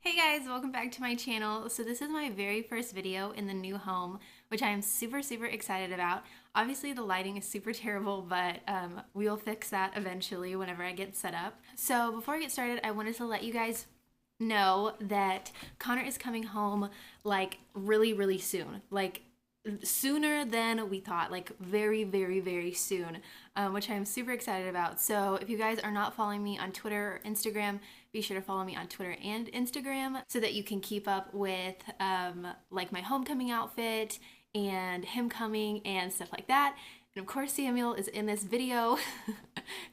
Hey guys, welcome back to my channel. So this is my very first video in the new home, which I am super excited about. Obviously the lighting is super terrible, but we'll fix that eventually whenever I get set up. So before I get started, I wanted to let you guys know that Connor is coming home like really soon. Like sooner than we thought, like very soon, which I'm super excited about. So if you guys are not following me on Twitter or Instagram, be sure to follow me on Twitter and Instagram so that you can keep up with like my homecoming outfit and him coming and stuff like that. And of course Samuel is in this video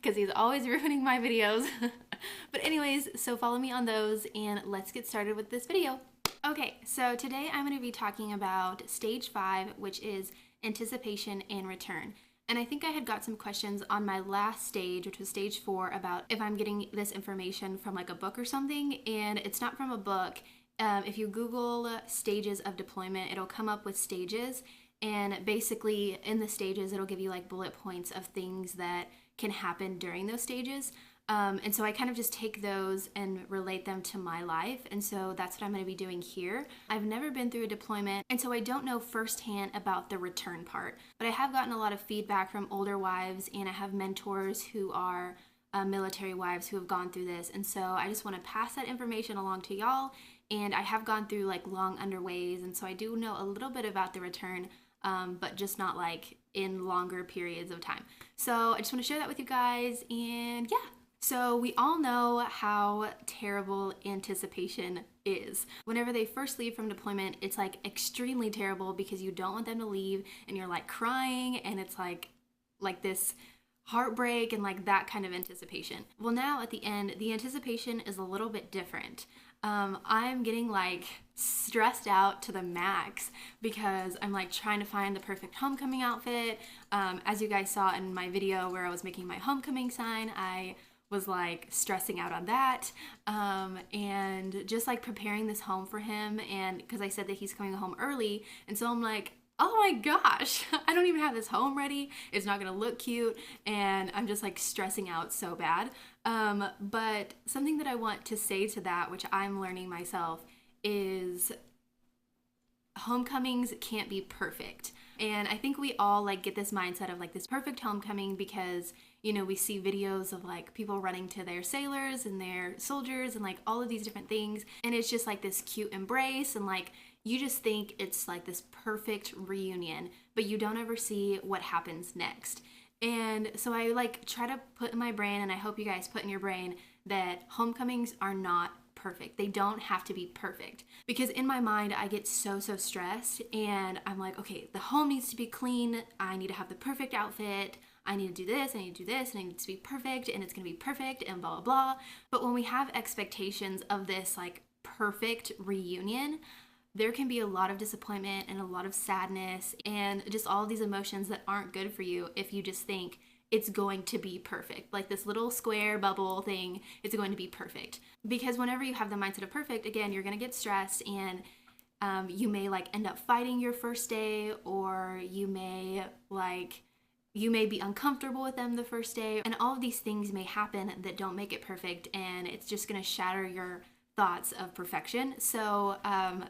because he's always ruining my videos. But anyways, so follow me on those and let's get started with this video. Okay, so today I'm going to be talking about stage 5, which is anticipation and return. And I think I had got some questions on my last stage, which was stage 4, about if I'm getting this information from like a book or something, and it's not from a book. If you Google stages of deployment, it'll come up with stages, and basically in the stages it'll give you like bullet points of things that can happen during those stages. And so I kind of just take those and relate them to my life. And so that's what I'm going to be doing here. I've never been through a deployment, and so I don't know firsthand about the return part. But I have gotten a lot of feedback from older wives, and I have mentors who are military wives who have gone through this. And so I just want to pass that information along to y'all. And I have gone through like long underways, and so I do know a little bit about the return, but just not like in longer periods of time. So I just want to share that with you guys, and yeah. So we all know how terrible anticipation is. Whenever they first leave from deployment, it's like extremely terrible because you don't want them to leave and you're like crying, and it's like this heartbreak and like that kind of anticipation. Well, now at the end, the anticipation is a little bit different. I'm getting like stressed out to the max because I'm like trying to find the perfect homecoming outfit. As you guys saw in my video where I was making my homecoming sign, I was like stressing out on that, and just like preparing this home for him, and because I said that he's coming home early, and so I'm like, oh my gosh, I don't even have this home ready, it's not gonna look cute, and I'm just like stressing out so bad. But something that I want to say to that, which I'm learning myself, is homecomings can't be perfect. And I think we all like get this mindset of like this perfect homecoming because, you know, we see videos of like people running to their sailors and their soldiers and like all of these different things, and it's just like this cute embrace, and like you just think it's like this perfect reunion, but you don't ever see what happens next. And so I like try to put in my brain, and I hope you guys put in your brain, that homecomings are not perfect. They don't have to be perfect, because in my mind I get so stressed, and I'm like, okay, the home needs to be clean, I need to have the perfect outfit, I need to do this, I need to do this, and I need to be perfect, and it's gonna be perfect, and blah blah. But when we have expectations of this like perfect reunion, there can be a lot of disappointment and a lot of sadness and just all of these emotions that aren't good for you if you just think it's going to be perfect. Like this little square bubble thing, it's going to be perfect. Because whenever you have the mindset of perfect, again, you're going to get stressed, and you may like end up fighting your first day, or you may be uncomfortable with them the first day, and all of these things may happen that don't make it perfect, and it's just going to shatter your thoughts of perfection. So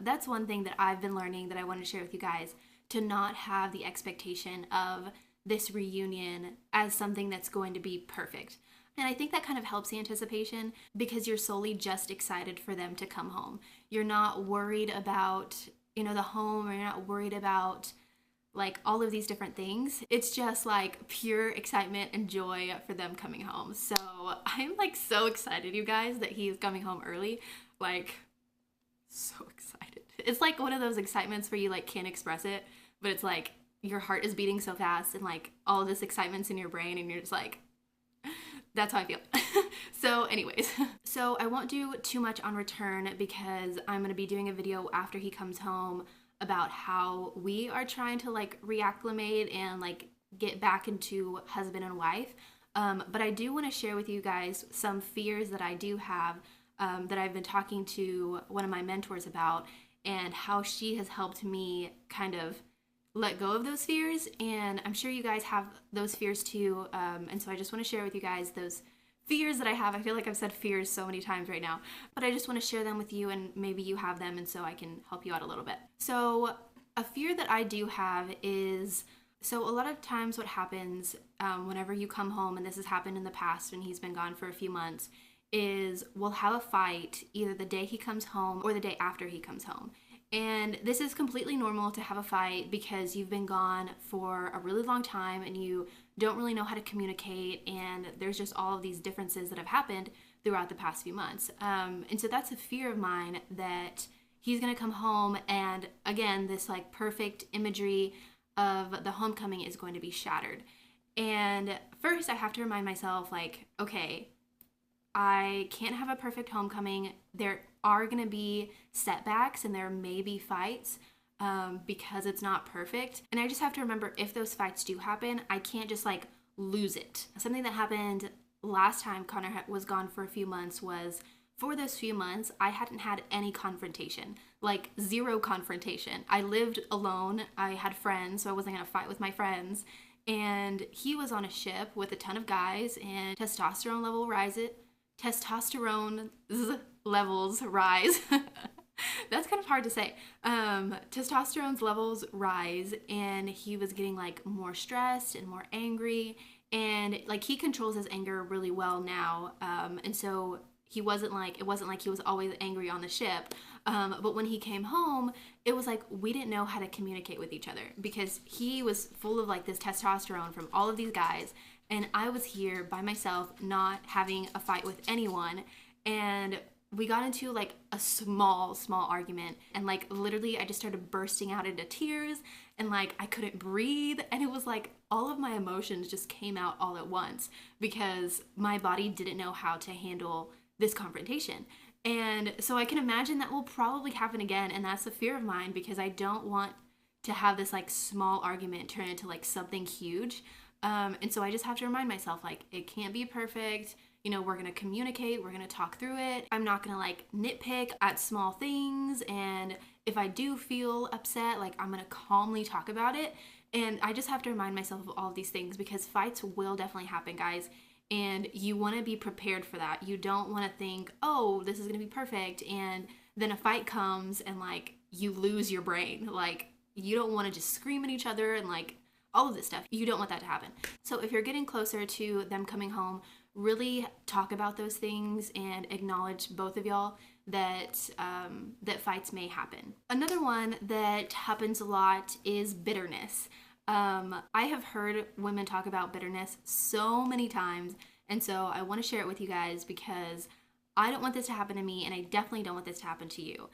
that's one thing that I've been learning that I want to share with you guys, to not have the expectation of this reunion as something that's going to be perfect. And I think that kind of helps the anticipation because you're solely just excited for them to come home. You're not worried about, you know, the home, or you're not worried about like all of these different things. It's just like pure excitement and joy for them coming home. So I'm like so excited, you guys, that he's coming home early. Like, so excited. It's like one of those excitements where you like can't express it, but it's like your heart is beating so fast, and like all of this excitement's in your brain, and you're just like, that's how I feel. So anyways, so I won't do too much on return because I'm going to be doing a video after he comes home about how we are trying to like reacclimate and like get back into husband and wife. But I do want to share with you guys some fears that I do have, that I've been talking to one of my mentors about, and how she has helped me kind of let go of those fears. And I'm sure you guys have those fears too. And so I just want to share with you guys those fears that I have. I feel like I've said fears so many times right now, but I just want to share them with you, and maybe you have them, and so I can help you out a little bit. So a fear that I do have is, so a lot of times what happens whenever you come home, and this has happened in the past when he's been gone for a few months, is we'll have a fight either the day he comes home or the day after he comes home. And this is completely normal to have a fight because you've been gone for a really long time and you don't really know how to communicate, and there's just all of these differences that have happened throughout the past few months. And so that's a fear of mine, that he's gonna come home and again, this like perfect imagery of the homecoming is going to be shattered. And first I have to remind myself, like, okay, I can't have a perfect homecoming. There are going to be setbacks and there may be fights because it's not perfect. And I just have to remember, if those fights do happen, I can't just like lose it. Something that happened last time Connor was gone for a few months was, for those few months, I hadn't had any confrontation, like zero confrontation. I lived alone. I had friends, so I wasn't going to fight with my friends. And he was on a ship with a ton of guys, and testosterone levels rise. That's kind of hard to say. Testosterone levels rise, and he was getting like more stressed and more angry, and like he controls his anger really well now. And so it wasn't like he was always angry on the ship. But when he came home, it was like we didn't know how to communicate with each other because he was full of like this testosterone from all of these guys. And I was here by myself, not having a fight with anyone. And we got into like a small argument. And like literally I just started bursting out into tears, and like I couldn't breathe. And it was like all of my emotions just came out all at once because my body didn't know how to handle this confrontation. And so I can imagine that will probably happen again. And that's a fear of mine because I don't want to have this like small argument turn into like something huge. And so I just have to remind myself, like, it can't be perfect. You know, we're going to communicate. We're going to talk through it. I'm not going to like nitpick at small things. And if I do feel upset, like I'm going to calmly talk about it. And I just have to remind myself of all of these things because fights will definitely happen, guys. And you want to be prepared for that. You don't want to think, oh, this is going to be perfect. And then a fight comes and like you lose your brain. Like, you don't want to just scream at each other and like all of this stuff. You don't want that to happen. So if you're getting closer to them coming home, really talk about those things and acknowledge, both of y'all, that that fights may happen. Another one that happens a lot is bitterness. I have heard women talk about bitterness so many times, and so I want to share it with you guys because I don't want this to happen to me, and I definitely don't want this to happen to you.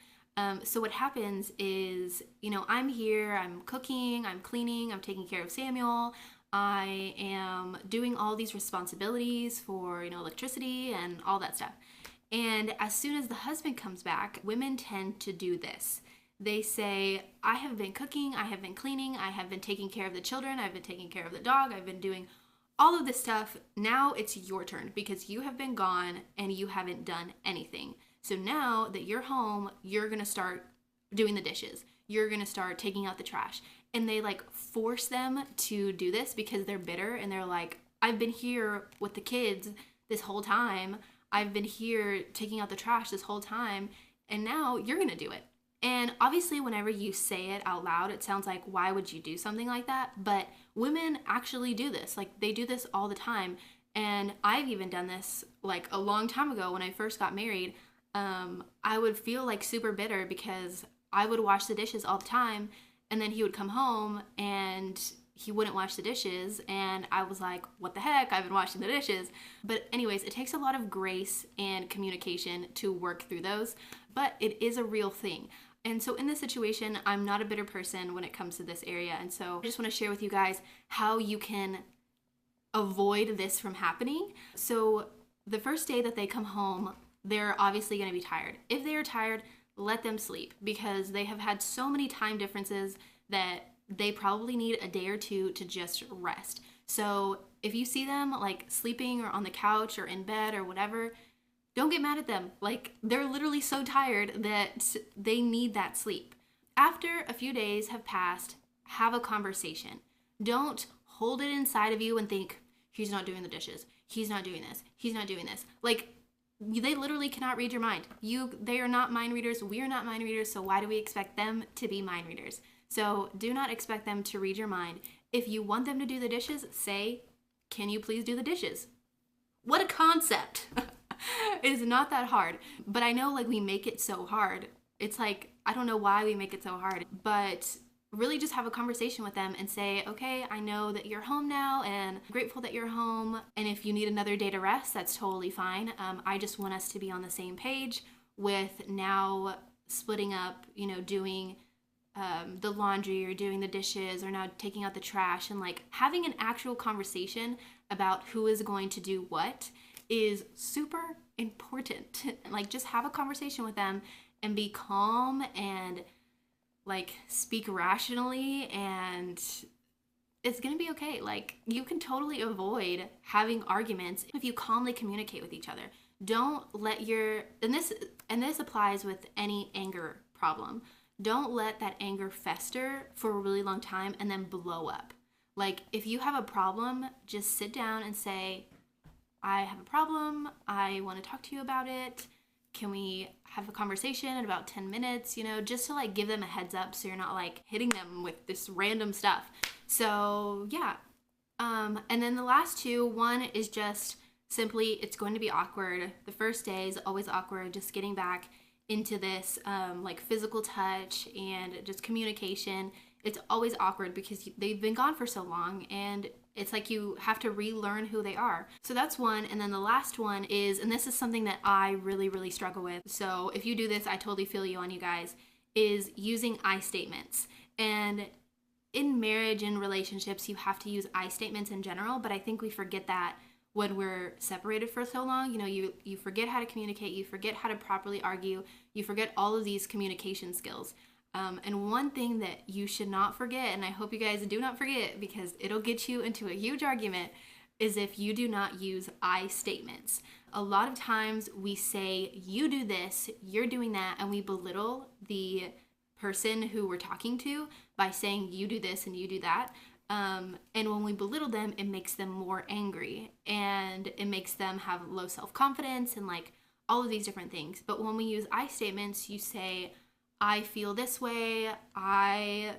So what happens is, you know, I'm here, I'm cooking, I'm cleaning, I'm taking care of Samuel, I am doing all these responsibilities for, you know, electricity and all that stuff. And as soon as the husband comes back, women tend to do this. They say, I have been cooking, I have been cleaning, I have been taking care of the children, I've been taking care of the dog, I've been doing all of this stuff. Now it's your turn because you have been gone and you haven't done anything. So now that you're home, you're going to start doing the dishes. You're going to start taking out the trash. And they like force them to do this because they're bitter and they're like, I've been here with the kids this whole time. I've been here taking out the trash this whole time. And now you're going to do it. And obviously, whenever you say it out loud, it sounds like, why would you do something like that? But women actually do this. Like, they do this all the time. And I've even done this like a long time ago when I first got married. I would feel like super bitter because I would wash the dishes all the time, and then he would come home and he wouldn't wash the dishes, and I was like, what the heck, I've been washing the dishes. But anyways, it takes a lot of grace and communication to work through those, but it is a real thing. And so in this situation, I'm not a bitter person when it comes to this area, and so I just want to share with you guys how you can avoid this from happening. So the first day that they come home, they're obviously going to be tired. If they are tired, let them sleep because they have had so many time differences that they probably need a day or two to just rest. So if you see them like sleeping or on the couch or in bed or whatever, don't get mad at them. Like, they're literally so tired that they need that sleep. After a few days have passed, have a conversation. Don't hold it inside of you and think, he's not doing the dishes, he's not doing this, he's not doing this. Like, they literally cannot read your mind. They are not mind readers. We are not mind readers. So why do we expect them to be mind readers? So do not expect them to read your mind. If you want them to do the dishes, say, can you please do the dishes? What a concept. It is not that hard. But I know, like, we make it so hard. It's like, I don't know why we make it so hard, but really just have a conversation with them and say, okay, I know that you're home now and I'm grateful that you're home. And if you need another day to rest, that's totally fine. I just want us to be on the same page with now splitting up, you know, doing the laundry or doing the dishes or now taking out the trash, and like having an actual conversation about who is going to do what is super important. Like, just have a conversation with them and be calm and like speak rationally, and it's gonna be okay. Like, you can totally avoid having arguments if you calmly communicate with each other. Don't let and this applies with any anger problem. Don't let that anger fester for a really long time and then blow up. Like, if you have a problem, just sit down and say, I have a problem, I want to talk to you about it. Can we have a conversation in about 10 minutes, you know, just to like give them a heads up so you're not like hitting them with this random stuff. So yeah. And then the last two, one is just simply, it's going to be awkward. The first day is always awkward, just getting back into this like physical touch and just communication. It's always awkward because they've been gone for so long, and it's like you have to relearn who they are. So that's one. And then the last one is, and this is something that I really, really struggle with. So if you do this, I totally feel you on, you guys, is using I statements. And in marriage and relationships, you have to use I statements in general, but I think we forget that when we're separated for so long. You know, you forget how to communicate, you forget how to properly argue, you forget all of these communication skills. And one thing that you should not forget, and I hope you guys do not forget because it'll get you into a huge argument, is if you do not use I statements. A lot of times we say, you do this, you're doing that, and we belittle the person who we're talking to by saying you do this and you do that. And when we belittle them, it makes them more angry, and it makes them have low self-confidence and like all of these different things. But when we use I statements, you say, I feel this way, I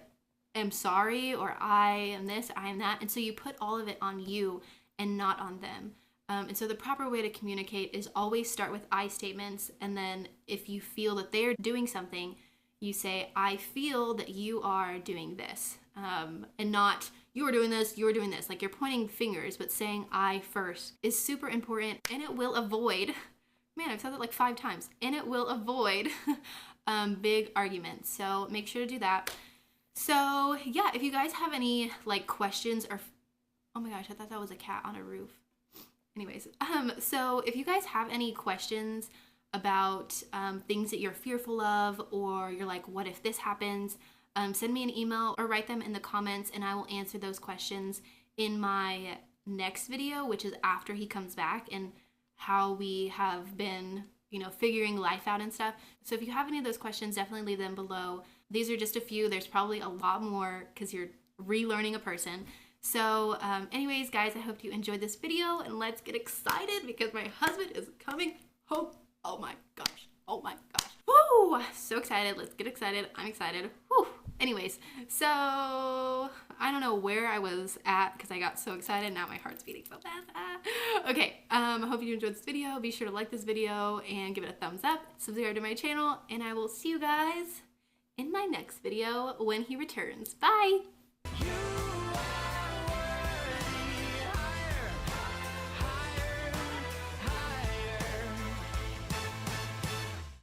am sorry, or I am this, I am that. And so you put all of it on you and not on them. And so the proper way to communicate is always start with I statements. And then if you feel that they're doing something, you say, I feel that you are doing this. And not, you are doing this, you're doing this. Like, you're pointing fingers, but saying I first is super important, and it will avoid, man, I've said that like 5 times, and it will avoid big arguments. So make sure to do that. So yeah, if you guys have any like questions or, oh my gosh, I thought that was a cat on a roof. Anyways, so if you guys have any questions about things that you're fearful of, or you're like, what if this happens? Send me an email or write them in the comments, and I will answer those questions in my next video, which is after he comes back, and how we have been, you know, figuring life out and stuff. So if you have any of those questions, definitely leave them below. These are just a few. There's probably a lot more because you're relearning a person. So anyways, guys, I hope you enjoyed this video, and let's get excited because my husband is coming home. Oh my gosh. Oh my gosh. Woo! So excited. Let's get excited. I'm excited. Woo! Anyways, so I don't know where I was at because I got so excited. Now my heart's beating so fast. Okay, I hope you enjoyed this video. Be sure to like this video and give it a thumbs up. Subscribe to my channel, and I will see you guys in my next video when he returns. Bye!